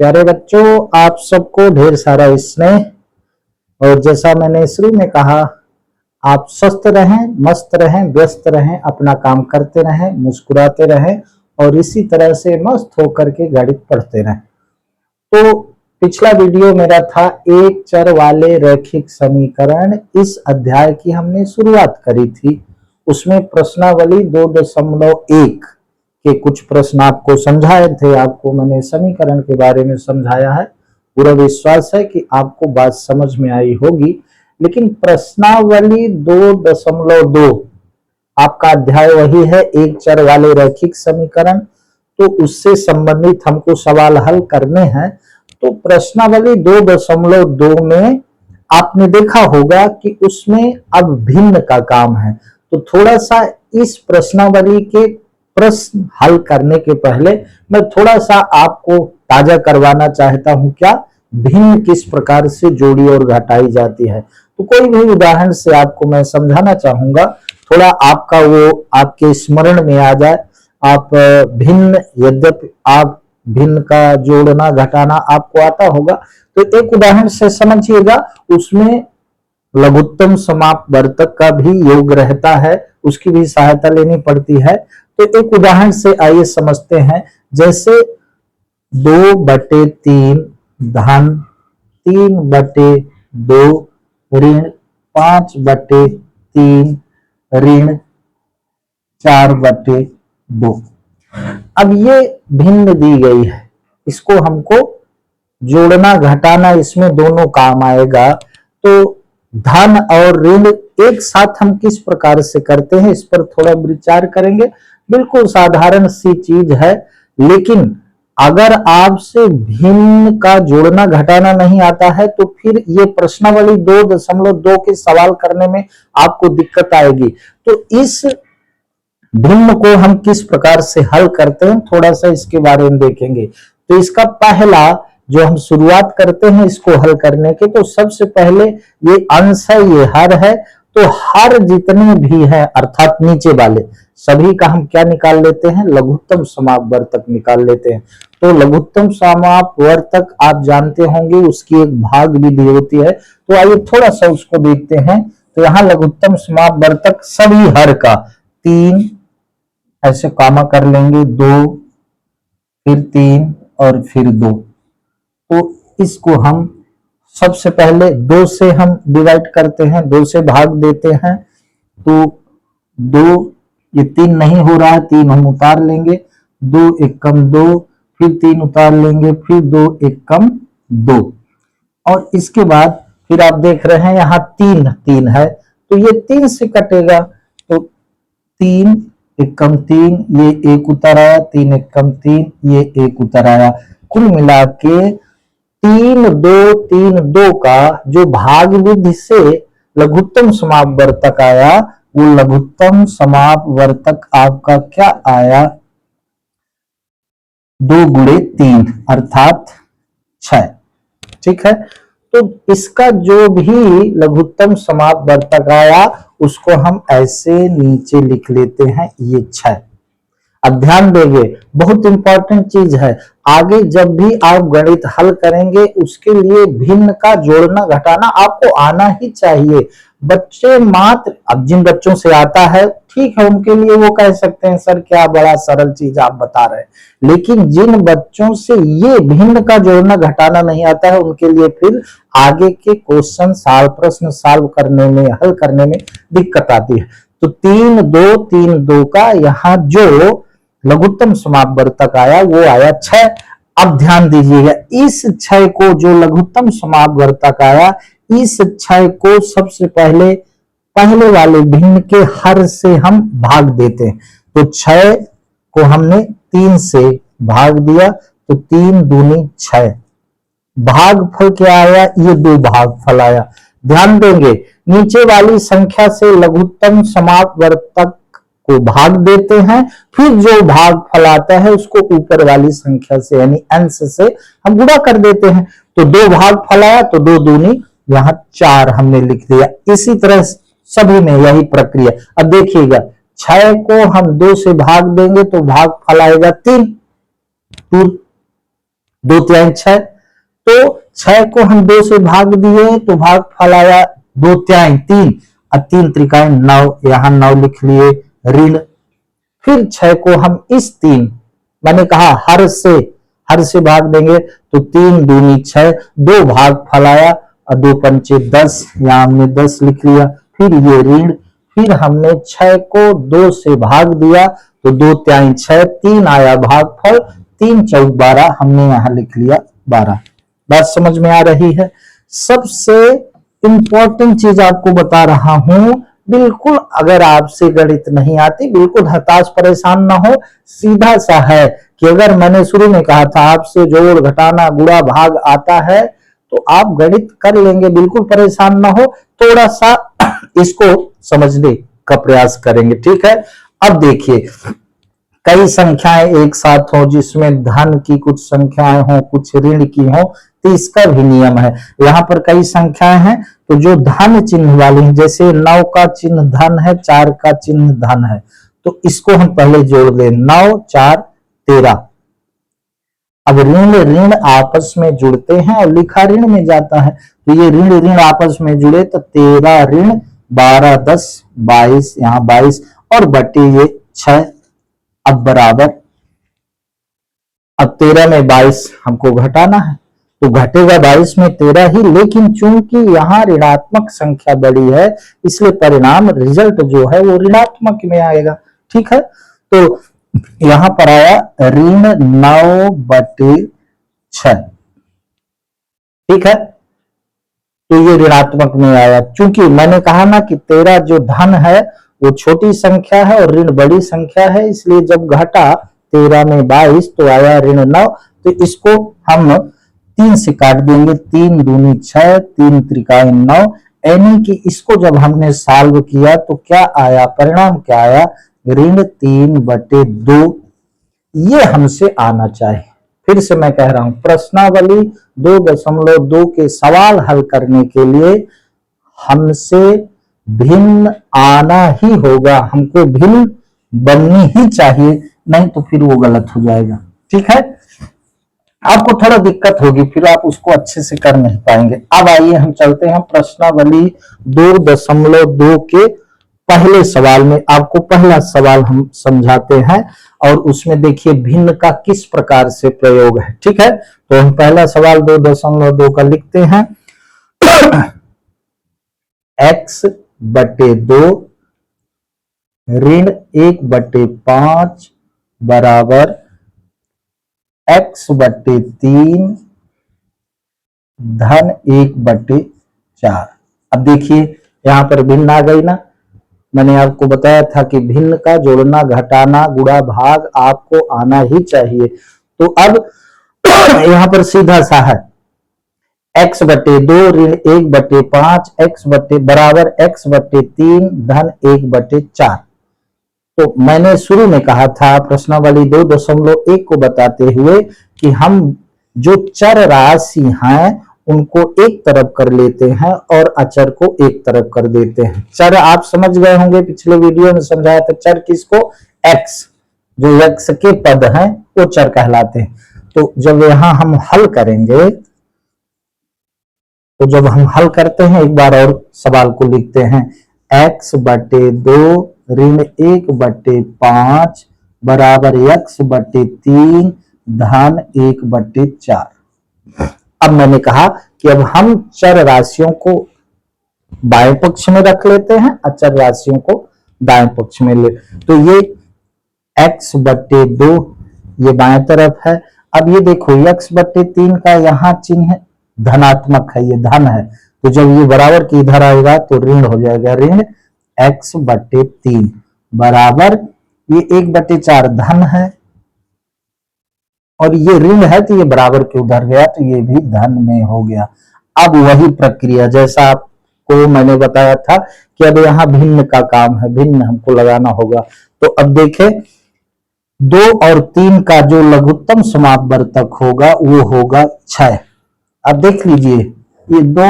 प्यारे बच्चों, आप सबको ढेर सारा स्नेह। और जैसा मैंने शुरू में कहा, आप स्वस्थ रहें, मस्त रहें, व्यस्त रहें, अपना काम करते रहें, मुस्कुराते रहें और इसी तरह से मस्त होकर के गणित पढ़ते रहें। तो पिछला वीडियो मेरा था एक चर वाले रैखिक समीकरण। इस अध्याय की हमने शुरुआत करी थी। उसमें प्रश्नावली 2.1 के कुछ प्रश्न आपको समझाए थे। आपको मैंने समीकरण के बारे में समझाया है। पूरा विश्वास है कि आपको बात समझ में आई होगी। लेकिन प्रश्नावली 2.2 आपका अध्याय वही है, एक चर वाले रैखिक समीकरण। तो उससे संबंधित हमको सवाल हल करने हैं। तो प्रश्नावली 2.2 में आपने देखा होगा कि उसमें अब भिन्न का काम है। तो थोड़ा सा इस प्रश्नावली के प्रश्न हल करने के पहले मैं थोड़ा सा आपको ताजा करवाना चाहता हूं। क्या भिन्न किस प्रकार से जोड़ी और घटाई जाती है। तो कोई भी उदाहरण से आपको मैं समझाना चाहूंगा, थोड़ा आपका वो आपके स्मरण में आ जाए। आप भिन्न, यद्यपि आप भिन्न का जोड़ना घटाना आपको आता होगा, तो एक उदाहरण से समझिएगा। उसमें लघुत्तम समापवर्तक का भी योग रहता है, उसकी भी सहायता लेनी पड़ती है। तो एक उदाहरण से आइए समझते हैं। जैसे 2/3 धन 3/2 ऋण 5/3 ऋण 4/2। अब ये भिन्न दी गई है, इसको हमको जोड़ना घटाना इसमें दोनों काम आएगा। तो धन और ऋण एक साथ हम किस प्रकार से करते हैं, इस पर थोड़ा विचार करेंगे। बिल्कुल साधारण सी चीज है, लेकिन अगर आपसे भिन्न का जोड़ना घटाना नहीं आता है तो फिर ये प्रश्नावली 2.2 के सवाल करने में आपको दिक्कत आएगी। तो इस भिन्न को हम किस प्रकार से हल करते हैं, थोड़ा सा इसके बारे में देखेंगे। तो इसका पहला जो हम शुरुआत करते हैं इसको हल करने के, तो सबसे पहले ये अंश है, ये हर है। तो हर जितने भी हैं अर्थात नीचे वाले सभी का हम क्या निकाल लेते हैं, लघुत्तम समापवर्तक निकाल लेते हैं। तो लघुत्तम समापवर्तक आप जानते होंगे, उसकी एक भाग विधि होती है। तो आइए थोड़ा सा उसको देखते हैं। तो यहाँ लघुत्तम समापवर्तक सभी हर का 3 ऐसे कामा कर लेंगे, 2 फिर 3 और फिर 2। तो इसको हम सबसे पहले 2 से हम डिवाइड करते हैं, 2 से भाग देते हैं। तो 2, ये 3 नहीं हो रहा है, 3 हम उतार लेंगे, 2 एकम 2, फिर 3 उतार लेंगे, फिर 2 एकम 2। और इसके बाद फिर आप देख रहे हैं यहाँ 3 है, तो ये 3 से कटेगा। तो 3 एकम 3, ये 1 उतर आया, 3 एकम 3, ये 1 उतर आया। कुल मिला के 3 का जो भाग विधि से लघुत्तम समापवर्तक आया, वो लघुत्तम समापवर्तक आपका क्या आया, 2 गुणे 3 अर्थात 6। ठीक है। तो इसका जो भी लघुत्तम समापवर्तक आया उसको हम ऐसे नीचे लिख लेते हैं, ये 6। अब ध्यान देंगे, बहुत इंपॉर्टेंट चीज है। आगे जब भी आप गणित हल करेंगे उसके लिए भिन्न का जोड़ना घटाना आपको आना ही चाहिए। बच्चे मात्र, अब जिन बच्चों से आता है ठीक है, उनके लिए वो कह सकते हैं सर क्या बड़ा सरल चीज आप बता रहे हैं। लेकिन जिन बच्चों से ये भिन्न का जोड़ना घटाना नहीं आता है, उनके लिए फिर आगे के क्वेश्चन प्रश्न सॉल्व करने में, हल करने में दिक्कत आती है। तो 3 2 का यहाँ जो लघुत्तम समापवर्तक आया वो आया 6। अब ध्यान दीजिएगा, इस 6 को, जो लघुत्तम समापवर्तक आया, इस 6 को सबसे पहले वाले भिन्न के हर से हम भाग देते हैं। तो 6 को हमने 3 से भाग दिया, तो 3 दूनी 6। भागफल क्या आया, ये 2 भागफल आया। ध्यान देंगे, नीचे वाली संख्या से लघुत्तम समापवर्तक को भाग देते हैं, फिर जो भागफल आता है उसको ऊपर वाली संख्या से यानी अंश से हम गुणा कर देते हैं। तो 2 भागफल आया, तो 2 दूनी यहाँ 4 हमने लिख दिया। इसी तरह सभी में यही प्रक्रिया। अब देखिएगा, 6 को हम 2 से भाग देंगे तो भागफल आएगा 3। 2 तिहाई 6, तो 6 को हम 2 से भाग दिए तो भाग फल आया 2 तिहाई 3, और 3 त्रिकाई 9, यहां 9 लिख लिए ऋण। फिर 6 को हम इस 3, मैंने कहा हर से भाग देंगे तो 3 दूनी 6, 2 भाग फल आया और 2 पंचे 10, यहां हमने 10 लिख लिया। फिर ये ऋण, फिर हमने 6 को 2 से भाग दिया तो 2 तिहाई 6, 3 आया भागफल, 3 चौक 12, हमने यहां लिख लिया 12। बात समझ में आ रही है। सबसे इंपॉर्टेंट चीज आपको बता रहा हूं, बिल्कुल अगर आपसे गणित नहीं आती बिल्कुल हताश परेशान ना हो, सीधा सा है कि अगर मैंने शुरू में कहा था आपसे जोड़ घटाना गुणा भाग आता है तो आप गणित कर लेंगे, बिल्कुल परेशान ना हो, थोड़ा सा इसको समझने का प्रयास करेंगे, ठीक है। अब देखिए कई संख्याएं एक साथ हो जिसमें धन की कुछ संख्याएं हो कुछ ऋण की हो, तो इसका भी नियम है। यहाँ पर कई संख्याएं हैं तो जो धन चिन्ह वाली है, जैसे 9 का चिन्ह धन है, 4 का चिन्ह धन है, तो इसको हम पहले जोड़ दें, 9 4 13। अब ऋण ऋण आपस में जुड़ते हैं और लिखा ऋण में जाता है, तो ये ऋण ऋण आपस में जुड़े तो 13 ऋण 12 10 22, यहाँ 22 और बटे ये 6। अब बराबर, अब 13 में 22 हमको घटाना है तो घटेगा 22 में 13 ही, लेकिन चूंकि यहाँ ऋणात्मक संख्या बड़ी है इसलिए परिणाम रिजल्ट जो है वो ऋणात्मक में आएगा, ठीक है। तो यहां पर आया ऋण 9 बटे 6, ठीक है, तो ये ऋणात्मक में आया। चूंकि मैंने कहा ना कि 13 जो धन है वो छोटी संख्या है और ऋण बड़ी संख्या है, इसलिए जब घटा 13 में 22 तो आया ऋण 9, तो इसको हम 3 से काट देंगे, 3 दूनी 6, 3 त्रिकाई 9, यानी कि इसको जब हमने सॉल्व किया तो क्या आया, परिणाम क्या आया, ऋण 3 बटे 2। ये हमसे आना चाहिए। फिर से मैं कह रहा हूं, प्रश्नावली 2.2 के सवाल हल करने के लिए हमसे भिन्न आना ही होगा, हमको भिन्न बननी ही चाहिए, नहीं तो फिर वो गलत हो जाएगा, ठीक है। आपको थोड़ा दिक्कत होगी, फिर आप उसको अच्छे से कर नहीं पाएंगे। अब आइए हम चलते हैं प्रश्नावली 2.2 के पहले सवाल में। आपको पहला सवाल हम समझाते हैं और उसमें देखिए भिन्न का किस प्रकार से प्रयोग है, ठीक है। तो हम पहला सवाल 2.2 का लिखते हैं। x बटे 2 ऋण 1/5 बराबर x बटे 3 धन 1/4। अब देखिए यहां पर भिन्न आ गई ना, मैंने आपको बताया था कि भिन्न का जोड़ना घटाना गुणा भाग आपको आना ही चाहिए। तो अब यहां पर सीधा सा है, x बटे 2 ऋण 1/5 x बटे बराबर x बटे 3 धन 1/4। तो मैंने शुरू में कहा था प्रश्नावली 2.1 को बताते हुए कि हम जो चर राशि हैं उनको एक तरफ कर लेते हैं और अचर को एक तरफ कर देते हैं। चर आप समझ गए होंगे, पिछले वीडियो में समझाया था, चर किसको, x, जो x के पद हैं वो चर कहलाते हैं। तो जब यहां हम हल करेंगे, तो जब हम हल करते हैं एक बार और सवाल को लिखते हैं, x बटे 2 ऋण 1/5 बराबर x बटे 3 धन 1/4। अब मैंने कहा कि अब हम चर राशियों को बाएं पक्ष में रख लेते हैं, अचर राशियों को दाएं पक्ष में ले, तो ये x बटे 2 ये बाएं तरफ है। अब ये देखो x बटे 3 का यहाँ चिन्ह धनात्मक है, ये धन है, तो जब ये बराबर की इधर आएगा तो ऋण हो जाएगा, ऋण x बटे 3 बराबर ये 1/4 धन है और ये ऋण है तो ये बराबर के उधर गया तो ये भी धन में हो गया। अब वही प्रक्रिया जैसा आपको मैंने बताया था कि अब यहाँ भिन्न का काम है, भिन्न हमको लगाना होगा। तो अब देखें 2 और 3 का जो लघुत्तम समापवर्तक होगा वो होगा 6। अब देख लीजिए ये 2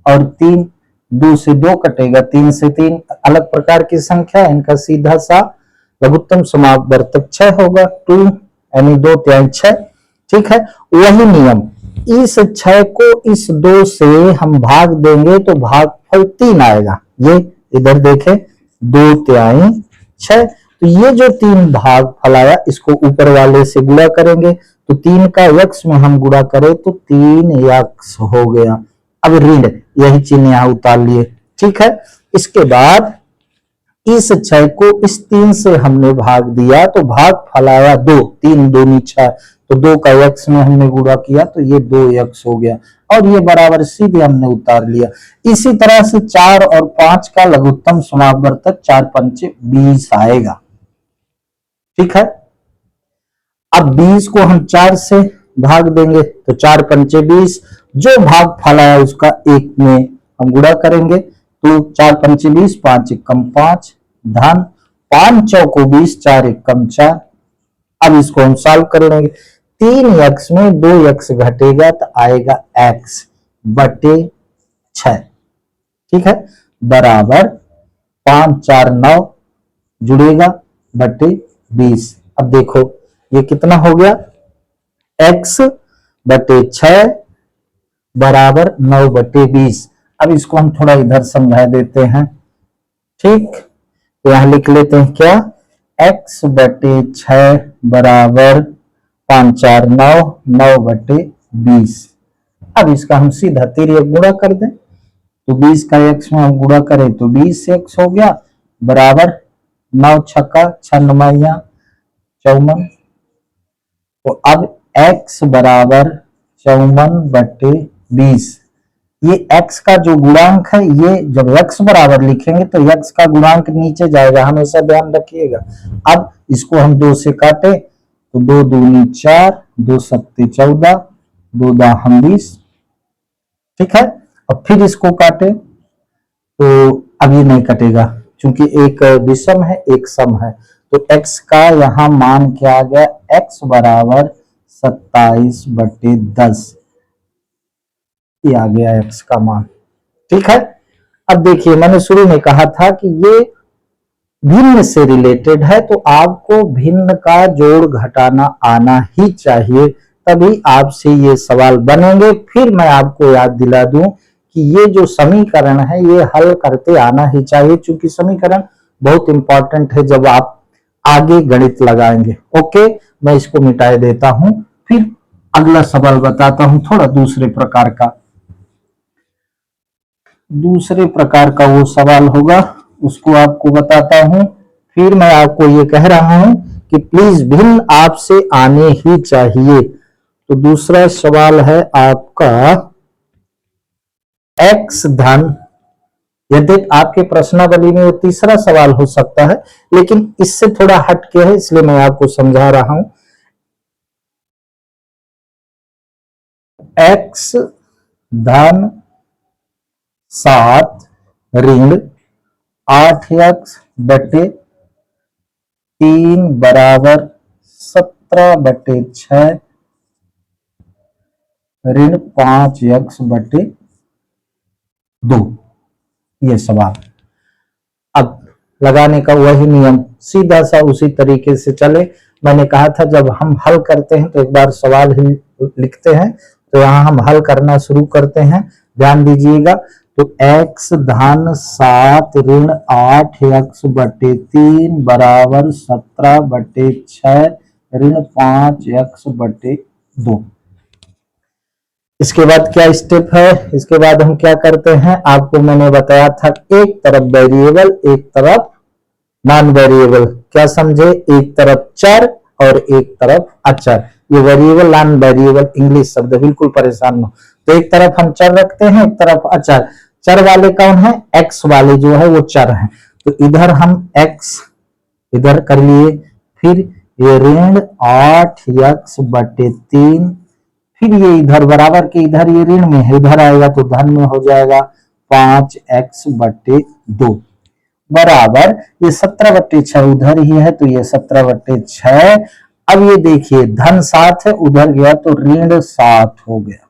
और 3, 2 से 2 कटेगा, 3 से 3 अलग प्रकार की संख्या, इनका सीधा सा लघुत्तम समापवर्तक 6 होगा, 2 यानी 2 तिहाई 6, ठीक है, वही नियम, इस 6 को इस 2 से हम भाग देंगे तो भागफल 3 आएगा। ये इधर देखें, 2 तिहाई 6, तो ये जो 3 भागफल आया इसको ऊपर वाले से गुणा करेंगे, तो 3 का यक्ष में हम गुणा करें तो 3 यक्ष हो गया। अब ऋण, यही चिन्ह यहां उतार लिए, ठीक है। इसके बाद इस 6 को इस 3 से हमने भाग दिया तो भागफल आया 2, 3 दूनी 6, तो 2 का यक्ष में हमने गुणा किया तो ये 2 यक्ष हो गया, और ये बराबर सीधे हमने उतार लिया। इसी तरह से 4 और 5 का लघुत्तम समावर्तक 4 पंचे 20 आएगा, ठीक है। अब 20 को हम 4 से भाग देंगे तो 4 पंचे 20, जो भागफल आया उसका 1 में हम गुणा करेंगे, तो 4 पंचे 20, 5 एकम 5, धन 5 चौको 20, 4 एकम 4। अब इसको हम सॉल्व कर लेंगे, 3 यक्ष में 2 यक्ष घटेगा तो आएगा x बटे 6, ठीक है, बराबर 5 4 9 जुड़ेगा बटे 20। अब देखो ये कितना हो गया, x बटे 6 बराबर 9 बटे 20। अब इसको हम थोड़ा इधर समझा देते हैं, ठीक, तो यहां लिख लेते हैं क्या, x बटे 6 बराबर 5 4 9, 9 बटे 20। अब इसका हम सीधा तिर्यक गुणा कर दें, तो 20 का x में हम गुणा करें तो 20x हो गया, बराबर 9 छक्का 6 9 54, तो अब x बराबर 54 बटे 20। ये x का जो गुणांक है, ये जब x बराबर लिखेंगे तो x का गुणांक नीचे जाएगा, हमेशा ध्यान रखिएगा। अब इसको हम 2 से काटे तो 2 दूनी 4, 2 सत्ते 14, 2 दाहम 20, ठीक है। अब फिर इसको काटे तो अब ये नहीं कटेगा, क्योंकि एक विषम है एक सम है, तो x का यहाँ मान क्या आ गया, x बराबर 27 बटे 10, ये आ गया x का मान, ठीक है। अब देखिए मैंने शुरू में कहा था कि ये भिन्न से रिलेटेड है, तो आपको भिन्न का जोड़ घटाना आना ही चाहिए, तभी आपसे ये सवाल बनेंगे। फिर मैं आपको याद दिला दूं कि ये जो समीकरण है ये हल करते आना ही चाहिए, क्योंकि समीकरण बहुत इंपॉर्टेंट है जब आप आगे गणित लगाएंगे। ओके, मैं इसको मिटाए देता हूं, फिर अगला सवाल बताता हूं, थोड़ा दूसरे प्रकार का वो सवाल होगा, उसको आपको बताता हूं। फिर मैं आपको ये कह रहा हूं कि प्लीज भिन्न आपसे आने ही चाहिए। तो दूसरा सवाल है आपका x धन, यदि आपके प्रश्नावली में वो तीसरा सवाल हो सकता है, लेकिन इससे थोड़ा हटके है इसलिए मैं आपको समझा रहा हूं। x धन 7 ऋण 8x बटे 3 बराबर 17 बटे 6 ऋण 5x बटे 2, ये सवाल। अब लगाने का वही नियम, सीधा सा उसी तरीके से चले। मैंने कहा था जब हम हल करते हैं तो एक बार सवाल ही लिखते हैं, तो यहां हम हल करना शुरू करते हैं, ध्यान दीजिएगा। तो x धन 7 ऋण 8x बटे 3 बराबर 17 बटे 6 ऋण 5x बटे 2। इसके बाद क्या स्टेप है, इसके बाद हम क्या करते हैं, आपको मैंने बताया था एक तरफ वेरिएबल एक तरफ नॉन वेरिएबल, क्या समझे, एक तरफ चर और एक तरफ अचर। ये वेरिएबल नॉन वेरिएबल इंग्लिश शब्द, बिल्कुल परेशान न हो। तो एक तरफ हम चर रखते हैं, एक तरफ अचर। चर वाले कौन है, एक्स वाले जो है वो चर है, तो इधर हम एक्स इधर कर लिए, फिर ये ऋण 8x बटे 3, फिर ये इधर बराबर के इधर ये ऋण में है, इधर आएगा तो धन में हो जाएगा 5x बटे 2 बराबर ये 17 बटे 6 उधर ही है, तो ये 17 बटे 6। अब ये देखिए धन 7 है, उधर गया तो ऋण 7 हो गया।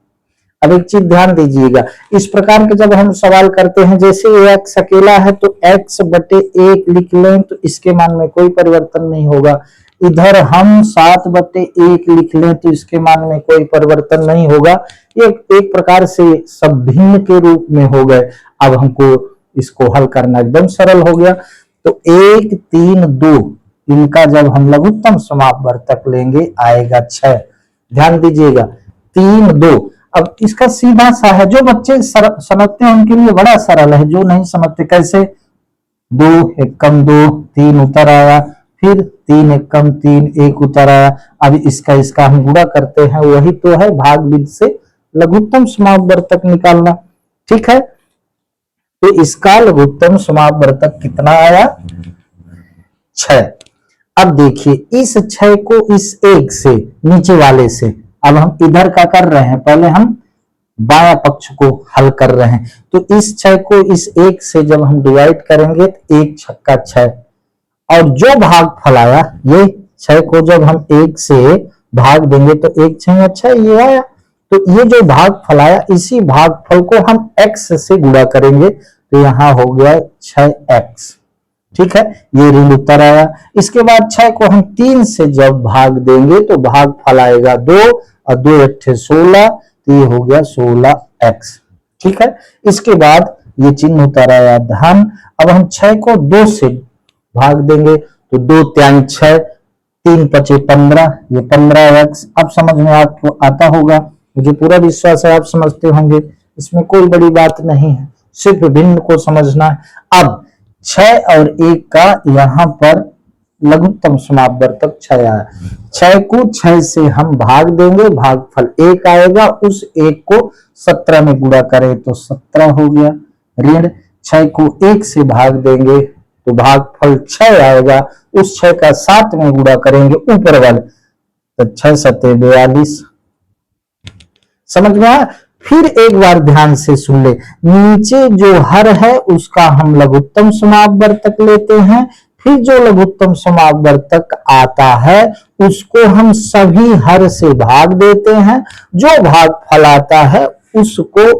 अब एक चीज ध्यान दीजिएगा, इस प्रकार के जब हम सवाल करते हैं, जैसे ये x अकेला है तो x बटे 1 लिख लें तो इसके मान में कोई परिवर्तन नहीं होगा। इधर हम 7/1 लिख लें तो इसके मान में कोई परिवर्तन नहीं होगा। ये एक प्रकार से सब भिन्न के रूप में हो गए। अब हमको इसको हल करना एकदम सरल हो गया। तो 1, 3, 2 इनका जब हम लघुत्तम समापवर्तक लेंगे आएगा 6। ध्यान दीजिएगा 3, 2। अब इसका सीधा सा है, जो बच्चे समझते हैं उनके लिए बड़ा सरल है, जो नहीं समझते कैसे 2 एकम 2 3 उतर आया, फिर 3 एकम 3 1 उतर आया। अब इसका हम गुणा करते हैं, वही तो है भाग विधि से लघुत्तम समापवर्तक निकालना। ठीक है, तो इसका लघुत्तम समापवर्तक कितना आया 6। अब देखिए इस 6 को इस 1 से नीचे वाले से, अब हम इधर का कर रहे हैं, पहले हम बाया पक्ष को हल कर रहे हैं। तो इस 6 को इस 1 से जब हम डिवाइड करेंगे तो 1 छक्का 6, और जो भागफल आया ये 6 को जब हम 1 से भाग देंगे तो 1 6 6 ये आया। तो ये जो भागफल आया इसी भागफल को हम x से गुणा करेंगे तो यहां हो गया 6x। ठीक है, ये ऋण उत्तर आया। इसके बाद 6 को हम 3 से जब भाग देंगे तो भागफल आएगा 2 और 2 8 16, तो ये हो गया 16x। ठीक है, इसके बाद ये चिन्ह उत्तर आया धन। अब हम 6 को 2 से भाग देंगे तो 2 3 6, 3 5 15, ये 15x। अब समझ में आपको आता होगा, मुझे पूरा विश्वास है आप समझते होंगे, इसमें कोई बड़ी बात नहीं है, सिर्फ भिन्न को समझना है। अब 6 और 1 का यहाँ पर लघुत्तम समापवर्तक 6 आया। 6 को 6 से हम भाग देंगे, भागफल 1 आएगा, उस 1 को 17 में गुणा करें तो 17 हो गया ऋण। 6 को 1 से भाग देंगे तो भागफल 6 आएगा, उस 6 का 7 में गुणा करेंगे ऊपर वाले, तो 6 7 42। समझ में आया? फिर एक बार ध्यान से सुन ले, नीचे जो हर है उसका हम लघुत्तम समापवर्तक लेते हैं, फिर जो लघुत्तम समापवर्तक आता है उसको हम सभी हर से भाग देते हैं, जो भागफल आता है उसको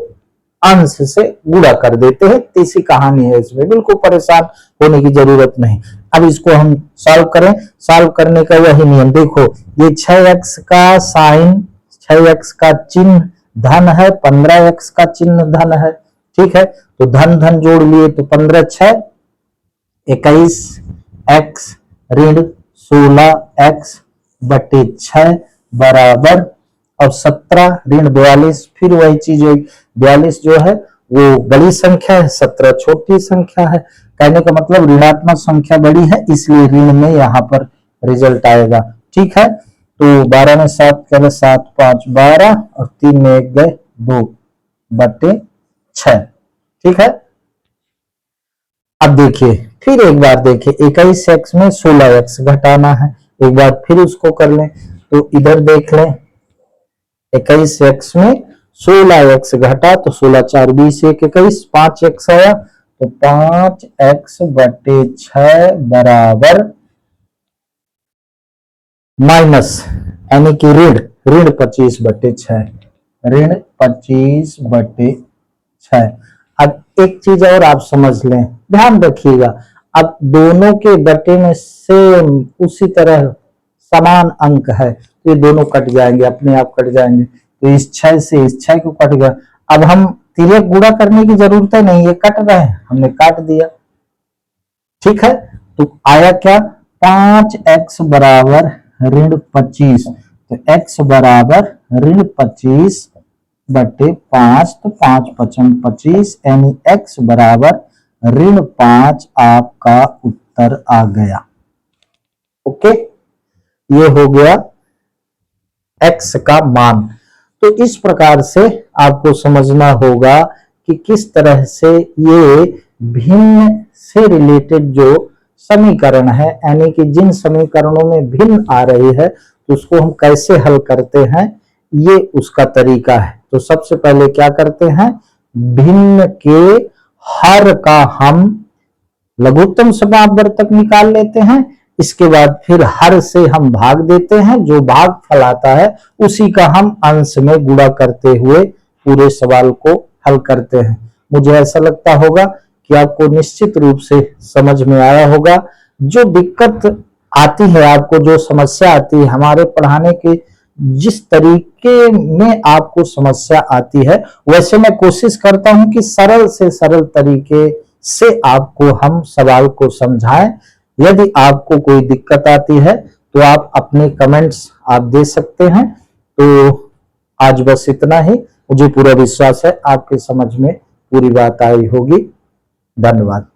अंश से गुणा कर देते हैं। तीसरी कहानी है इसमें, बिल्कुल परेशान होने की जरूरत नहीं। अब इसको हम सॉल्व करें, सॉल्व करने का वही नियम देखो, ये 6x का साइन, 6x का चिन्ह धन है, 15x का चिन्ह धन है। ठीक है, तो धन धन जोड़ लिए तो 15 6 21x ऋण 16x बटे 6 बराबर, और 17 ऋण 42। फिर वही चीज, 42 जो है वो बड़ी संख्या है, 17 छोटी संख्या है। कहने का मतलब ऋणात्मक संख्या बड़ी है, इसलिए ऋण में यहाँ पर रिजल्ट आएगा। ठीक है, तो 12 में 7 गए 7 5 12, और 3 में 1 गए 2 बटे 6। ठीक है, अब देखिए फिर एक बार देखिए, 21x में 16x घटाना है, एक बार फिर उसको कर लें। तो इधर देख लें, 21x में 16x घटा तो 16 4 20 1 21, 5x आया तो 5x बटे 6 बराबर माइनस, यानी कि ऋण 25 बटे 6, ऋण 25 बटे 6। अब एक चीज और आप समझ लें, ध्यान रखिएगा, अब दोनों के बटे में सेम उसी तरह समान अंक है, तो ये दोनों कट जाएंगे, अपने आप कट जाएंगे। तो इस 6 से इस 6 को कट गया। अब हम तिर्यक गुणा करने की जरूरत है नहीं, ये कट रहे हैं, हमने काट दिया। ठीक है, तो आया क्या 5x बराबर ऋण 25, तो x बराबर ऋण 25 बटे 5, तो 5 5 25, यानी x बराबर ऋण 5 आपका उत्तर आ गया। ओके, ये हो गया x का मान। तो इस प्रकार से आपको समझना होगा कि किस तरह से ये भिन्न से रिलेटेड जो समीकरण है, यानी कि जिन समीकरणों में भिन्न आ रही है तो उसको हम कैसे हल करते हैं, ये उसका तरीका है। तो सबसे पहले क्या करते हैं, भिन्न के हर का हम लघुत्तम समापवर्तक निकाल लेते हैं, इसके बाद फिर हर से हम भाग देते हैं, जो भागफल आता है उसी का हम अंश में गुणा करते हुए पूरे सवाल को हल करते हैं। मुझे ऐसा लगता होगा कि आपको निश्चित रूप से समझ में आया होगा। जो दिक्कत आती है, आपको जो समस्या आती है, हमारे पढ़ाने के जिस तरीके में आपको समस्या आती है, वैसे मैं कोशिश करता हूं कि सरल से सरल तरीके से आपको हम सवाल को समझाएं। यदि आपको कोई दिक्कत आती है तो आप अपने कमेंट्स आप दे सकते हैं। तो आज बस इतना ही। मुझे पूरा विश्वास है आपके समझ में पूरी बात आई होगी। धन्यवाद।